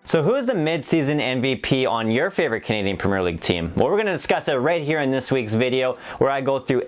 So who is the mid-season MVP on your favorite Canadian Premier League team? Well, we're going to discuss it right here in this week's video, where I go through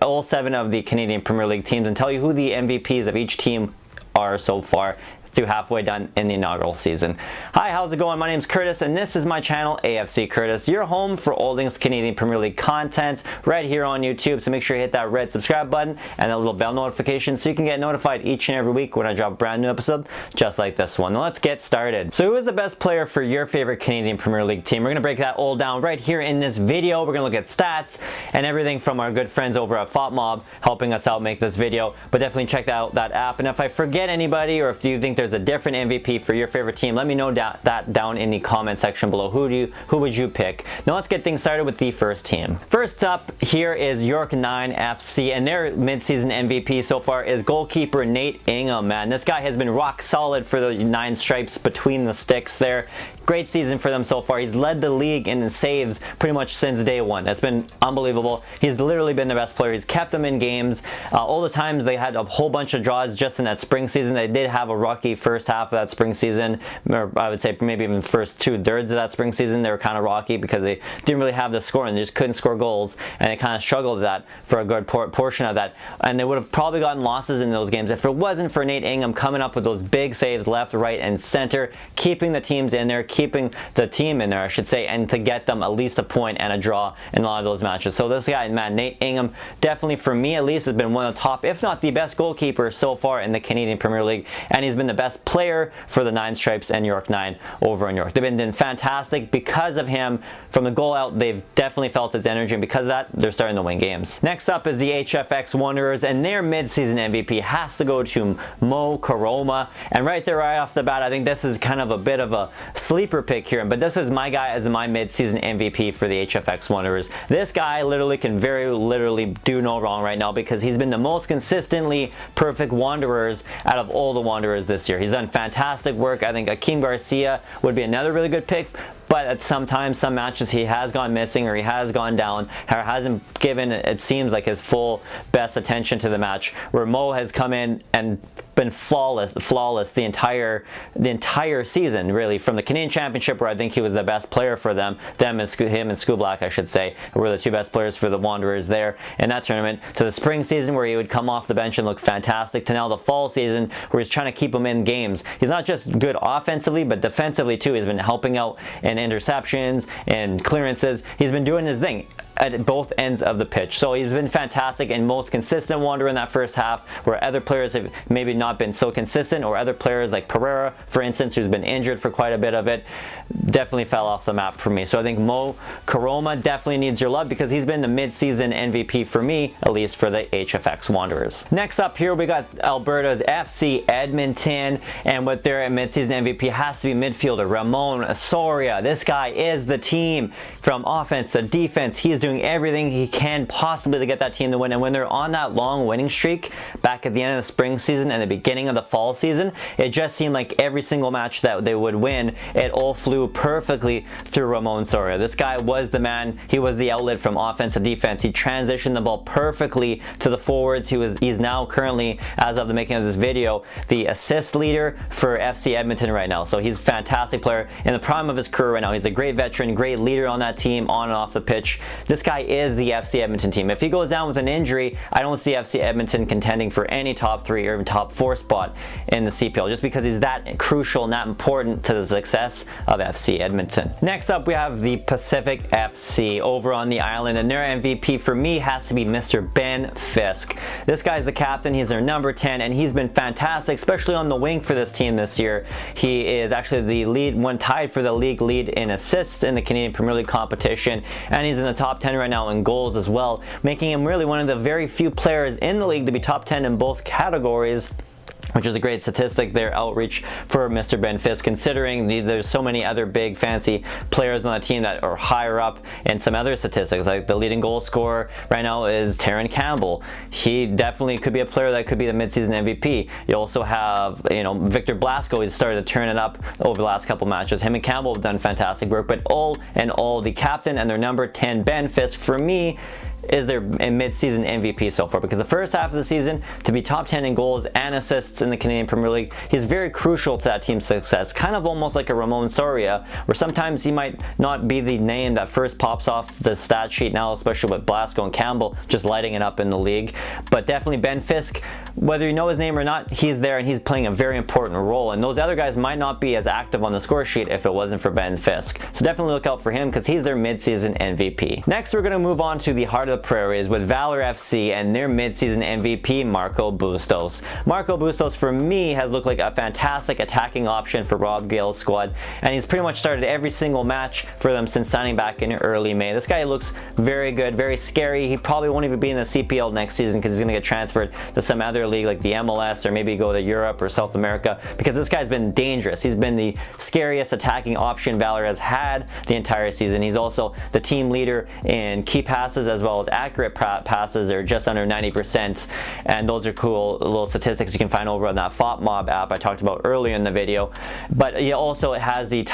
all seven of the Canadian Premier League teams and tell you who the MVPs of each team are so far through halfway done in the inaugural season. Hi, how's it going? My name's Curtis and this is my channel, A.F.C. Curtis, your home for all things Canadian Premier League content right here on YouTube. So make sure you hit that red subscribe button and that little bell notification so you can get notified each and every week when I drop a brand new episode just like this one. Now let's get started. So who is the best player for your favorite Canadian Premier League team? We're going to break that all down right here in this video. We're going to look at stats and everything from our good friends over at FotMob helping us out make this video. But definitely check out that app. And if I forget anybody, or if you think there's a different MVP for your favorite team, let me know that down in the comment section below. Who would you pick? Now let's get things started with the first team. First up here is York 9 FC, and their mid-season MVP so far is goalkeeper Nate Ingham. Man, this guy has been rock solid for the 9 stripes between the sticks there. Great season for them so far. He's led the league in saves pretty much since day one. That's been unbelievable. He's literally been the best player. He's kept them in games. All the times they had a whole bunch of draws just in that spring season. They did have a rocky first half of that spring season, or I would say maybe even first 2/3 of that spring season. They were kind of rocky because they didn't really have the score and they just couldn't score goals, and they kind of struggled with that for a good portion of that. And they would have probably gotten losses in those games if it wasn't for Nate Ingham coming up with those big saves left, right, and center, keeping the teams in there, keeping the team in there, I should say, and to get them at least a point and a draw in a lot of those matches. So this guy, man, Nate Ingham, definitely for me at least, has been one of the top, if not the best goalkeeper so far in the Canadian Premier League, and he's been the best player for the 9 stripes and York 9 over in York. They've been doing fantastic because of him. From the goal out, they've definitely felt his energy, and because of that, they're starting to win games. Next up is the HFX Wanderers, and their mid-season MVP has to go to Mo Karoma. And right there, right off the bat, I think this is kind of a bit of a sleeper pick here, but this is my guy as my mid-season MVP for the HFX Wanderers. This guy literally can very literally do no wrong right now because he's been the most consistently perfect Wanderers out of all the Wanderers this year. He's done fantastic work. I think Akeem Garcia would be another really good pick, but at some matches he has gone missing, or he has gone down, or hasn't given, it seems like, his full best attention to the match, where Mo has come in and been flawless the entire season, really, from the Canadian Championship, where I think he was the best player for them and him and Skublack, I should say, were the 2 best players for the Wanderers there in that tournament, to the spring season where he would come off the bench and look fantastic, to now the fall season where he's trying to keep them in games. He's not just good offensively, but defensively too. He's been helping out in interceptions and clearances. He's been doing his thing at both ends of the pitch. So he's been fantastic and most consistent Wanderer in that first half, where other players have maybe not been so consistent, or other players like Pereira, for instance, who's been injured for quite a bit of it, definitely fell off the map for me. So I think Mo Karoma definitely needs your love because he's been the mid-season MVP for me, at least for the HFX Wanderers. Next up here, we got Alberta's FC Edmonton, and with their mid-season MVP has to be midfielder Ramon Soria. This guy is the team from offense to defense. He is doing everything he can possibly to get that team to win, and when they're on that long winning streak back at the end of the spring season and the beginning of the fall season, it just seemed like every single match that they would win, it all flew perfectly through Ramon Soria. This guy was the man. He was the outlet from offense to defense. He transitioned the ball perfectly to the forwards. He's now currently, as of the making of this video, the assist leader for FC Edmonton right now. So he's a fantastic player in the prime of his career right now. He's a great veteran, great leader on that team, on and off the pitch. This guy is the FC Edmonton team. If he goes down with an injury, I don't see FC Edmonton contending for any top 3 or even top 4 spot in the CPL, just because he's that crucial and that important to the success of FC Edmonton. Next up, we have the Pacific FC over on the island, and their MVP for me has to be Mr. Ben Fisk. This guy's the captain. He's their number 10, and he's been fantastic, especially on the wing for this team this year. He is actually the lead, tied for the league lead in assists in the Canadian Premier League competition, and he's in the top 10 right now in goals as well, making him really one of the very few players in the league to be top 10 in both categories, which is a great statistic there, outreach for Mr. Ben Fisk, considering there's so many other big fancy players on the team that are higher up in some other statistics. Like the leading goal scorer right now is Terran Campbell. He definitely could be a player that could be the midseason MVP. You also have, Victor Blasco. He's started to turn it up over the last couple matches. Him and Campbell have done fantastic work, but all in all, the captain and their number 10, Ben Fisk, for me, is their mid-season MVP so far, because the first half of the season to be top 10 in goals and assists in the Canadian Premier League. He's very crucial to that team's success, kind of almost like a Ramon Soria, where sometimes he might not be the name that first pops off the stat sheet now, especially with Blasco and Campbell just lighting it up in the league. But definitely Ben Fisk, whether you know his name or not, he's there and he's playing a very important role, and those other guys might not be as active on the score sheet if it wasn't for Ben Fisk. So definitely look out for him because he's their mid-season MVP. Next, we're going to move on to the heart of the Prairies with Valor FC and their mid-season MVP, Marco Bustos. Marco Bustos, for me, has looked like a fantastic attacking option for Rob Gale's squad, and he's pretty much started every single match for them since signing back in early May. This guy looks very good, very scary. He probably won't even be in the CPL next season because he's going to get transferred to some other league like the MLS, or maybe go to Europe or South America, because this guy's been dangerous. He's been the scariest attacking option Valor has had the entire season. He's also the team leader in key passes as well as accurate passes. They're just under 90%, and those are cool little statistics you can find over on that FotMob app I talked about earlier in the video. But he also has he's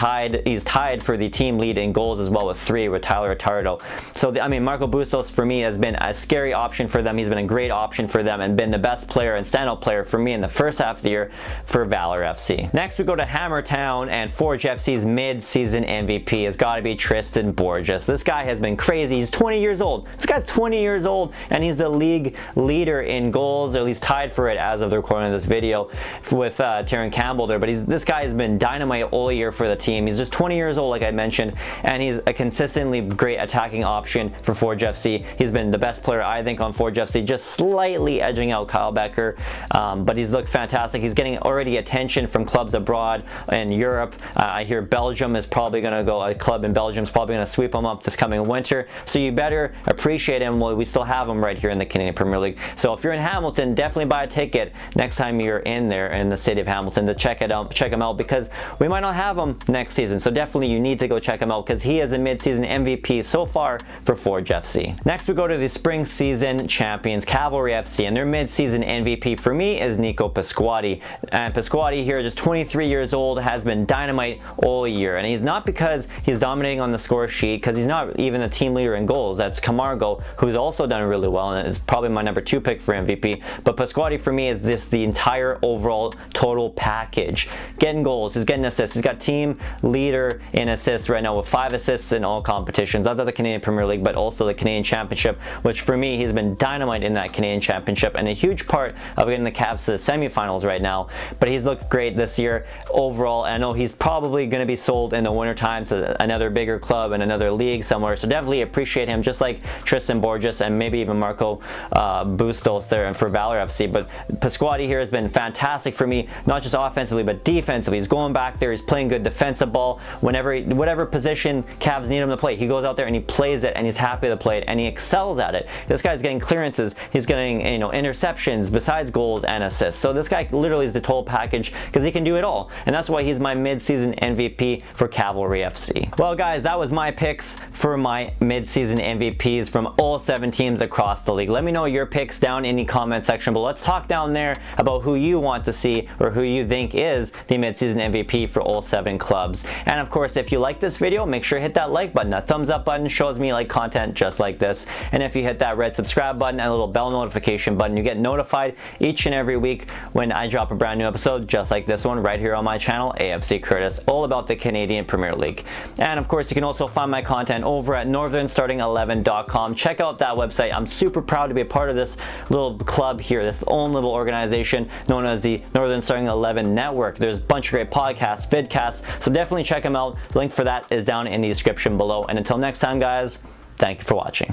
tied for the team lead in goals as well with 3 with Tyler Ritardo. So I mean, Marco Bustos for me has been a scary option for them. He's been a great option for them and been the best player and standout player for me in the first half of the year for Valor FC. Next, we go to Hammertown, and Forge FC's mid-season MVP has got to be Tristan Borges. This guy has been crazy. He's 20 years old. This guy's 20 years old, and he's the league leader in goals, or at least tied for it as of the recording of this video with Tyrone Campbell there. But this guy has been dynamite all year for the team. He's just 20 years old, like I mentioned, and he's a consistently great attacking option for Forge FC. He's been the best player, I think, on Forge FC, just slightly edging out Kyle Becker, but he's looked fantastic. He's getting already attention from clubs abroad in Europe. I hear Belgium is probably going to go, a club in Belgium is probably going to sweep him up this coming winter, so you better appreciate him while we still have him right here in the Canadian Premier League. So if you're in Hamilton, definitely buy a ticket next time you're in there in the city of Hamilton to check him out, because we might not have him next season. So definitely you need to go check him out because he is a mid-season MVP so far for Forge FC. Next, we go to the spring season champions, Cavalry FC, and their mid-season MVP for me is NICO PASQUOTTI. And PASQUOTTI here, just 23 years old, has been dynamite all year, and he's not because he's dominating on the score sheet, because he's not even a team leader in goals. That's Camargo, who's also done really well and is probably my number 2 pick for MVP. But PASQUOTTI for me is the entire overall total package. Getting goals, he's getting assists, he's got team leader in assists right now with 5 assists in all competitions, not the Canadian Premier League but also the Canadian Championship, which for me, he's been dynamite in that Canadian Championship and a huge part of getting the Cavs to the semifinals right now. But he's looked great this year overall. I know he's probably going to be sold in the wintertime to another bigger club and another league somewhere, so definitely appreciate him, just like Tristan Borges and maybe even Marco Bustos there and for Valor FC. But PASQUOTTI here has been fantastic for me, not just offensively but defensively. He's going back there, he's playing good defensive ball. Whatever position Cavs need him to play, he goes out there and he plays it, and he's happy to play it, and he excels at it. This guy's getting clearances, he's getting, you know, interceptions besides goals and assists. So this guy literally is the total package because he can do it all, and that's why he's my mid-season MVP for Cavalry FC. Well guys, that was my picks for my mid-season MVPs from all 7 teams across the league. Let me know your picks down in the comment section below. Let's talk down there about who you want to see or who you think is the mid-season MVP for all 7 clubs. And of course, if you like this video, make sure to hit that like button. That thumbs up button shows me you like content just like this. And if you hit that red subscribe button and a little bell notification button, you get notified each and every week when I drop a brand new episode just like this one right here on my channel, A.F.C. Curtis, all about the Canadian Premier League. And of course, you can also find my content over at northernstarting11.com. Check out that website. I'm super proud to be a part of this little club here, this own little organization known as the Northern Starting 11 Network. There's a bunch of great podcasts, vidcasts, so definitely check them out. The link for that is down in the description below. And until next time, guys, thank you for watching.